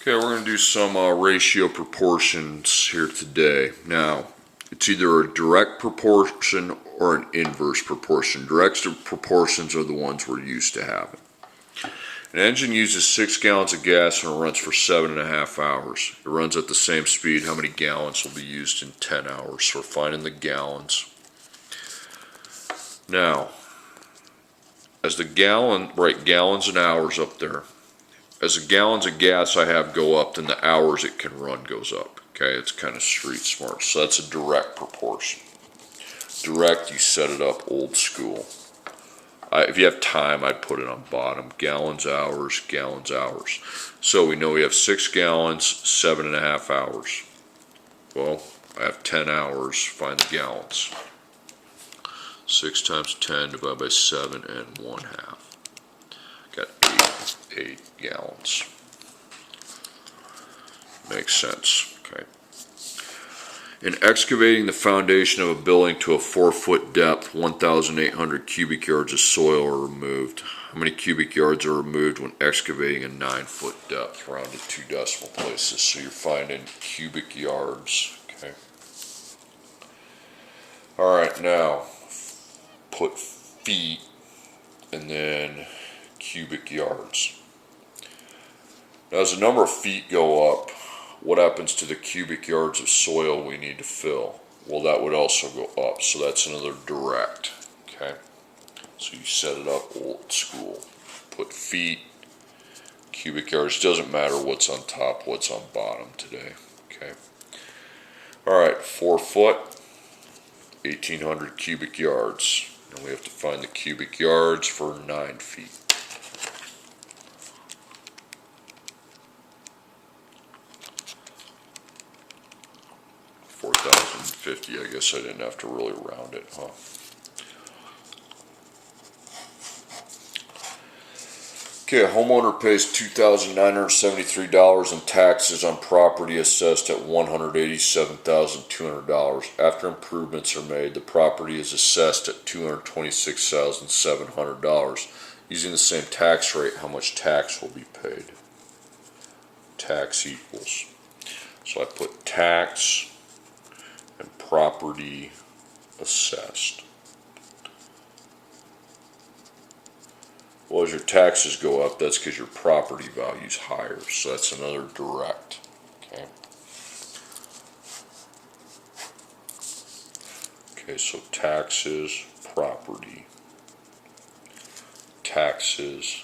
Okay, we're going to do some ratio proportions here today. Now, it's either a direct proportion or an inverse proportion. Direct proportions are the ones we're used to having. An engine uses 6 gallons of gas and it runs for 7.5 hours. It runs at the same speed. How many gallons will be used in 10 hours? So we're finding the gallons. Now, as the write gallons and hours up there. As the gallons of gas I have go up, then the hours it can run goes up. Okay, it's kind of street smart. So that's a direct proportion. Direct, you set it up old school. If you have time, I'd put it on bottom. Gallons, hours, gallons, hours. So we know we have 6 gallons, 7.5 hours. Well, I have 10 hours, find the gallons. 6 times 10 divided by 7 and 1/2. Got 8 gallons. Makes sense, okay. In excavating the foundation of a building to a 4-foot depth, 1,800 cubic yards of soil are removed. How many cubic yards are removed when excavating a 9-foot depth? Rounded 2 decimal places, so you're finding cubic yards, okay. Alright, now, put feet and then cubic yards. Now, as the number of feet go up, what happens to the cubic yards of soil we need to fill? Well, that would also go up, so that's another direct, okay? So you set it up old school. Put feet, cubic yards, doesn't matter what's on top, what's on bottom today, okay? Alright, 4 foot, 1,800 cubic yards. And we have to find the cubic yards for 9 feet. $4,050. I guess I didn't have to really round it, huh? Okay, a homeowner pays $2,973 in taxes on property assessed at $187,200. After improvements are made, the property is assessed at $226,700. Using the same tax rate, how much tax will be paid? Tax equals. So I put tax and property assessed. Well, as your taxes go up, that's because your property value is higher. So that's another direct. Okay. Okay, so taxes, property. Taxes,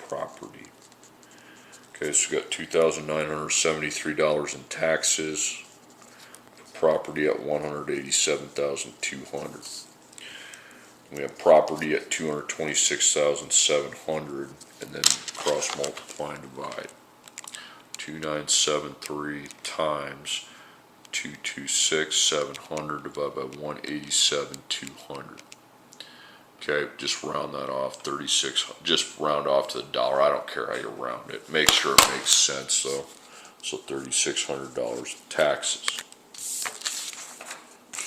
property. Okay, so we got $2,973 in taxes. Property at $187,200. We have property at $226,700, and then cross multiply and divide. 2,973 times 226,700 divided by 187,200. Okay, just round that off. 36. Just round off to the dollar. I don't care how you round it. Make sure it makes sense though. So $3,600 in taxes.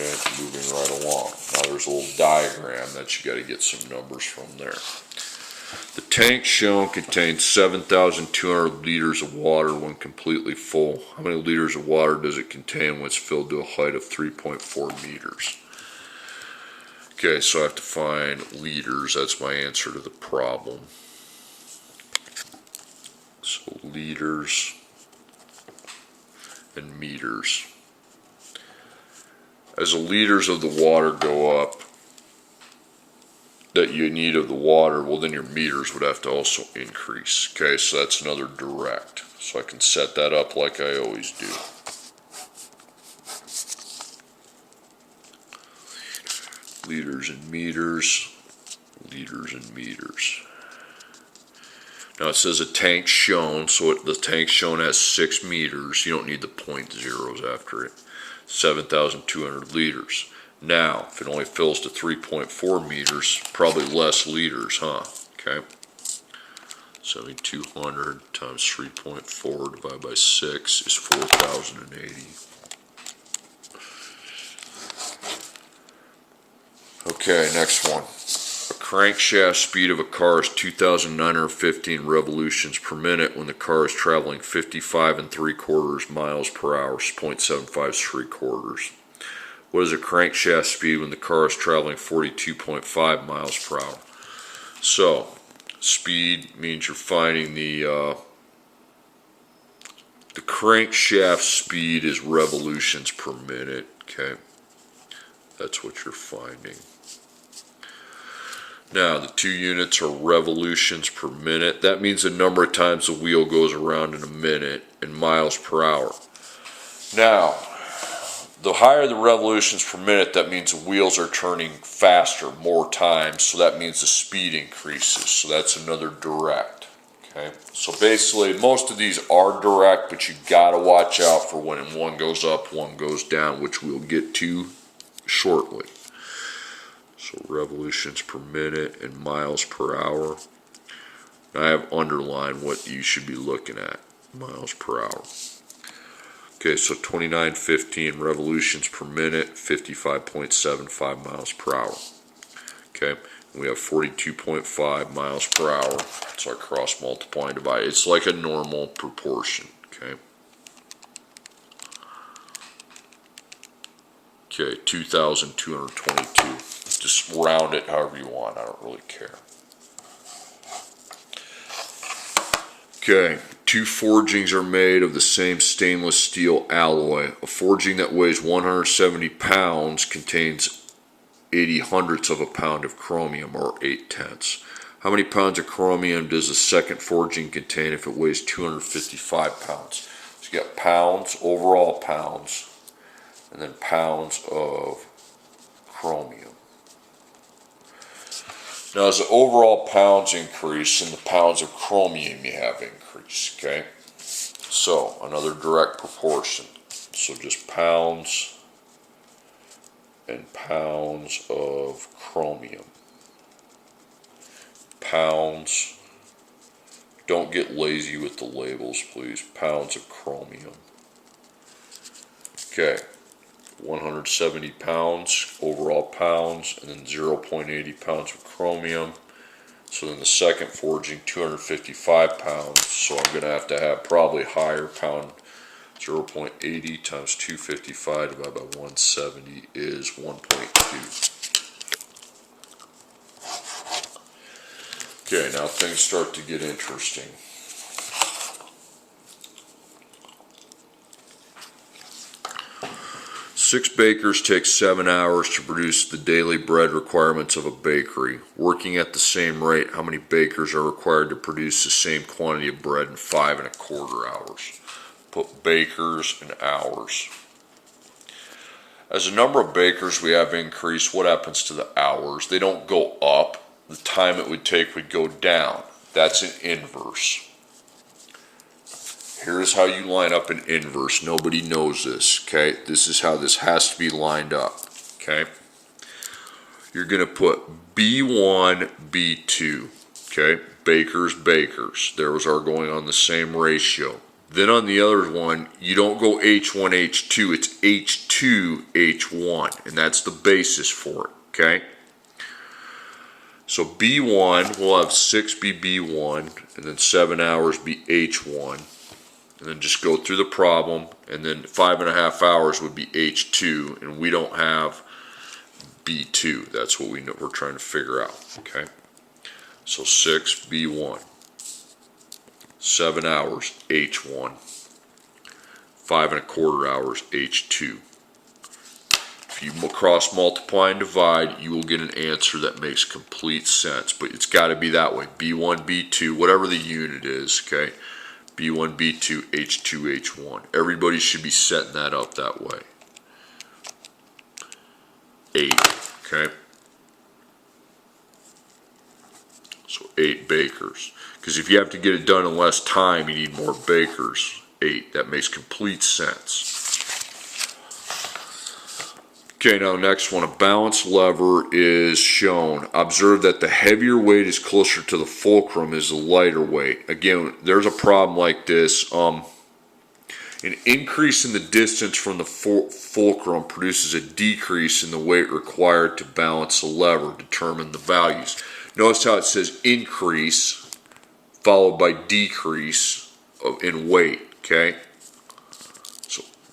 Okay, moving right along. Now there's a little diagram that you got to get some numbers from there. The tank shown contains 7,200 liters of water when completely full. How many liters of water does it contain when it's filled to a height of 3.4 meters? Okay, so I have to find liters. That's my answer to the problem. So liters and meters. As the liters of the water go up that you need of the water, well then your meters would have to also increase. Okay, so that's another direct. So I can set that up like I always do. Liters and meters, liters and meters. Now it says a tank shown, so the tank shown has 6 meters. You don't need the point zeros after it. 7,200 liters. Now, if it only fills to 3.4 meters, probably less liters, huh? Okay. 7,200 times 3.4 divided by 6 is 4,080. Okay, next one. A crankshaft speed of a car is 2,915 revolutions per minute when the car is traveling 55 3/4 miles per hour, 0.75 3/4. What is a crankshaft speed when the car is traveling 42.5 miles per hour? So, speed means you're finding the crankshaft speed is revolutions per minute, okay? That's what you're finding. Now, the two units are revolutions per minute. That means the number of times the wheel goes around in a minute in miles per hour. Now, the higher the revolutions per minute, that means the wheels are turning faster, more times, so that means the speed increases. So that's another direct. Okay, so basically most of these are direct, but you gotta watch out for when one goes up, one goes down, which we'll get to shortly. So revolutions per minute and miles per hour. I have underlined what you should be looking at, miles per hour. Okay, so 2915 revolutions per minute, 55.75 miles per hour. Okay, we have 42.5 miles per hour. It's our cross multiply and divide. It's like a normal proportion. Okay. Okay, 2,222. Just round it however you want. I don't really care. Okay, two forgings are made of the same stainless steel alloy. A forging that weighs 170 pounds contains 80 hundredths of a pound of chromium, or 8/10. How many pounds of chromium does the second forging contain if it weighs 255 pounds? So you got pounds, overall pounds, and then pounds of chromium. Now, as the overall pounds increase, and the pounds of chromium you have increase, okay? So, another direct proportion. So just pounds and pounds of chromium. Pounds. Don't get lazy with the labels, please. Pounds of chromium. Okay. 170 pounds, overall pounds, and then 0.80 pounds of chromium. So then the second forging, 255 pounds. So I'm going to have probably higher pound. 0.80 times 255 divided by 170 is 1.2. Okay, now things start to get interesting. Six bakers take 7 hours to produce the daily bread requirements of a bakery. Working at the same rate, how many bakers are required to produce the same quantity of bread in 5 1/4 hours? Put bakers and hours. As the number of bakers we have increased, what happens to the hours? They don't go up. The time it would take would go down. That's an inverse. Here's how you line up an inverse. Nobody knows this, okay? This is how this has to be lined up, okay? You're going to put B1, B2, okay? Bakers, bakers. Those are going on the same ratio. Then on the other one, you don't go H1, H2. It's H2, H1, and that's the basis for it, okay? So B1, we'll have 6 be B1, and then 7 hours be H1. And then just go through the problem, and then 5 1/2 hours would be H2, and we don't have B2. That's what we're trying to figure out, okay? So 6 B1, 7 hours H1, 5 1/4 hours H2. If you cross multiply and divide, you will get an answer that makes complete sense, but it's got to be that way. B1, B2, whatever the unit is, okay? B1, B2, H2, H1. Everybody should be setting that up that way. 8, okay? So 8 bakers. Because if you have to get it done in less time, you need more bakers. 8, that makes complete sense. Okay, now next one, a balance lever is shown. Observe that the heavier weight is closer to the fulcrum is the lighter weight. Again, there's a problem like this. An increase in the distance from the fulcrum produces a decrease in the weight required to balance the lever. Determine the values. Notice how it says increase followed by decrease in weight, okay?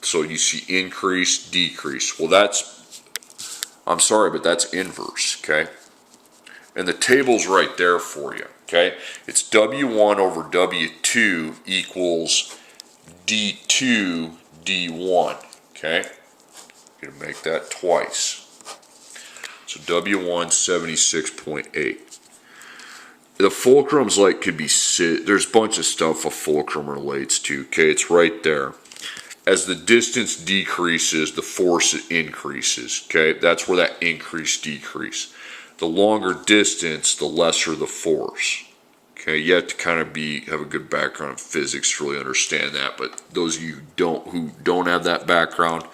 So you see increase, decrease. Well, I'm sorry, but that's inverse, okay? And the table's right there for you, okay? It's W1 over W2 equals D2 D1, okay? You're gonna make that twice. So W1 76.8. The fulcrum's like could be there's a bunch of stuff a fulcrum relates to, okay? It's right there. As the distance decreases, the force increases, okay? That's where that increase decrease. The longer distance, the lesser the force. Okay, you have to kind of have a good background in physics to really understand that, but those of you who don't have that background,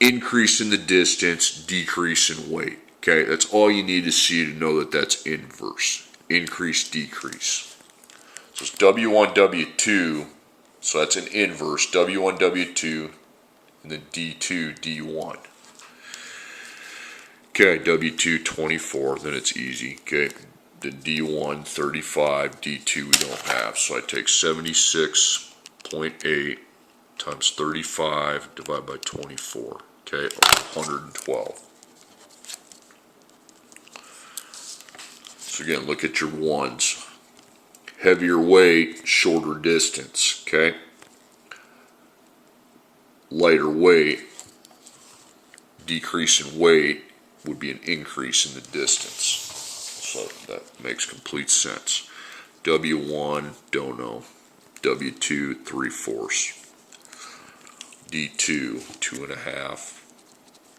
increase in the distance, decrease in weight. Okay, that's all you need to see to know that that's inverse. Increase, decrease. So it's W1, W2, so that's an inverse, W1, W2, and then D2, D1. Okay, W2, 24, then it's easy. Okay, the D1, 35, D2 we don't have, so I take 76.8 times 35 divided by 24, okay, 112. So again, look at your ones. Heavier weight, shorter distance, okay? Lighter weight, decrease in weight would be an increase in the distance. So that makes complete sense. W1, don't know. W2, 3/4. D2, 2.5.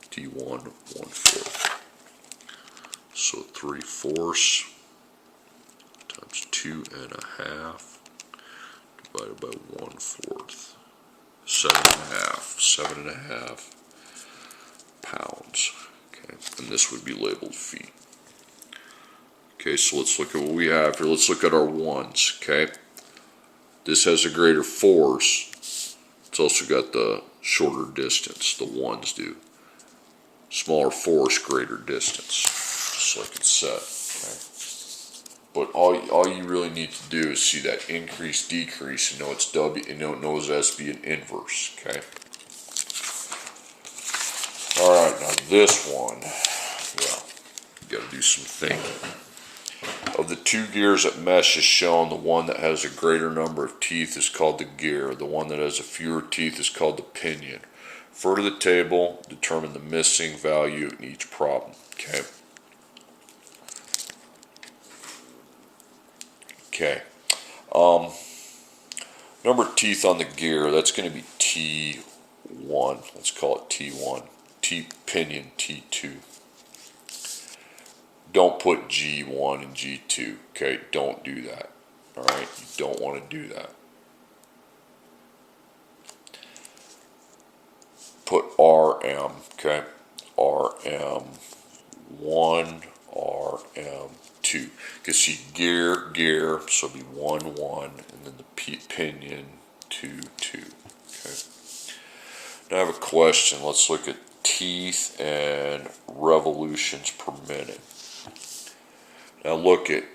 D1, 1/4. So 3/4 times 2.5 divided by 1/4. 7.5 pounds. Okay, and this would be labeled feet. Okay, so let's look at what we have here. Let's look at our ones. Okay, this has a greater force. It's also got the shorter distance. The ones do. Smaller force, greater distance. Just like it said. Okay. But all you really need to do is see that increase, decrease, and know it's W, and know it has to be an inverse. Okay. All right, now this one, well, you got to do some thinking. Of the two gears that mesh is shown, the one that has a greater number of teeth is called the gear. The one that has a fewer teeth is called the pinion. Refer to the table, determine the missing value in each problem. Okay. Okay. Number of teeth on the gear, that's going to be T1. Let's call it T1. Pinion T2. Don't put G1 and G2. Okay, don't do that. Alright, you don't want to do that. Put RM, okay? RM1, RM2. You can see gear, so it'll be 1, 1, and then the pinion 2, 2. Okay. Now I have a question. Let's look at teeth and revolutions per minute. Now look at,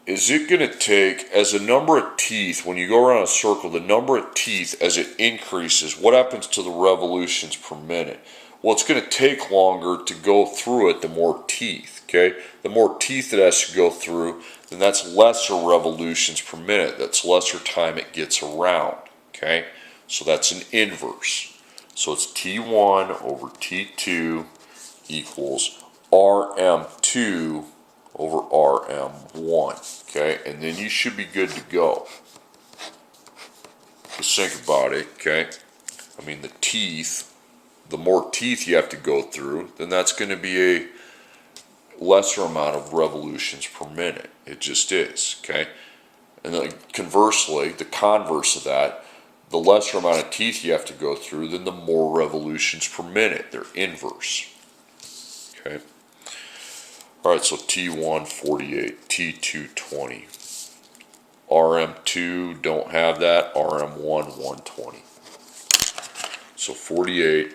is it going to take, as the number of teeth, when you go around a circle, the number of teeth as it increases, what happens to the revolutions per minute? Well, it's going to take longer to go through it, the more teeth, okay? The more teeth it has to go through, then that's lesser revolutions per minute. That's lesser time it gets around, okay? So that's an inverse. So it's T1 over T2 equals RM2 over RM1, okay? And then you should be good to go. Just think about it, okay? I mean, the teeth, the more teeth you have to go through, then that's going to be a lesser amount of revolutions per minute. It just is, okay? And then conversely, the converse of that, the lesser amount of teeth you have to go through, then the more revolutions per minute. They're inverse. Okay. All right, so T1 48, T2 20. RM2 don't have that. RM1 120. So 48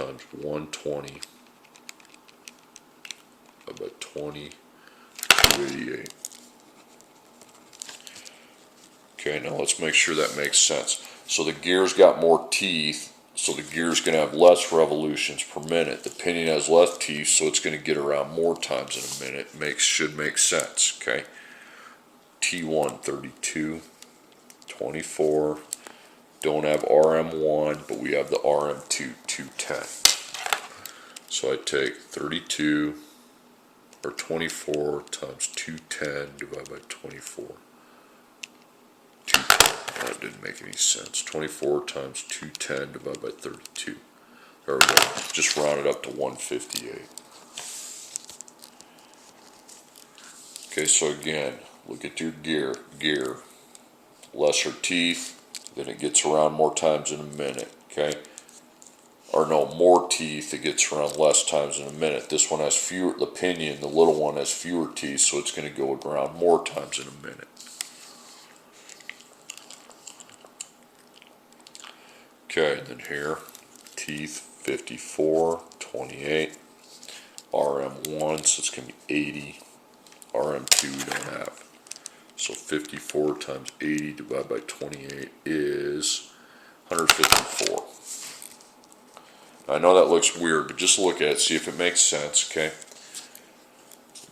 times 120 by 20, 288. Okay, now let's make sure that makes sense. So the gear's got more teeth, so the gear's going to have less revolutions per minute. The pinion has less teeth, so it's going to get around more times in a minute. Should make sense, okay? T1, 32, 24. Don't have RM1, but we have the RM2, 210. So I take 32, or 24 times 210 divided by 24. That didn't make any sense. 24 times 210 divided by 32. There we go. Just round it up to 158. Okay, so again, look at your gear. Lesser teeth, then it gets around more times in a minute, okay? Or no, more teeth, it gets around less times in a minute. This one has fewer, the pinion, the little one has fewer teeth, so it's going to go around more times in a minute. Okay, and then here, teeth 54, 28, RM1, so it's going to be 80, RM2 we don't have. So 54 times 80 divided by 28 is 154. Now, I know that looks weird, but just look at it, see if it makes sense, okay?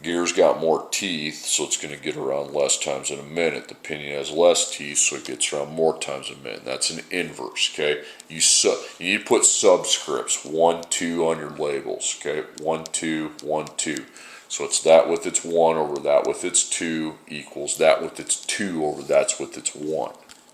Gear's got more teeth, so it's going to get around less times in a minute. The pinion has less teeth, so it gets around more times in a minute. That's an inverse, okay? You need to put subscripts, 1, 2 on your labels, okay? 1, 2, 1, 2. So it's that with its 1 over that with its 2 equals that with its 2 over that's with its 1.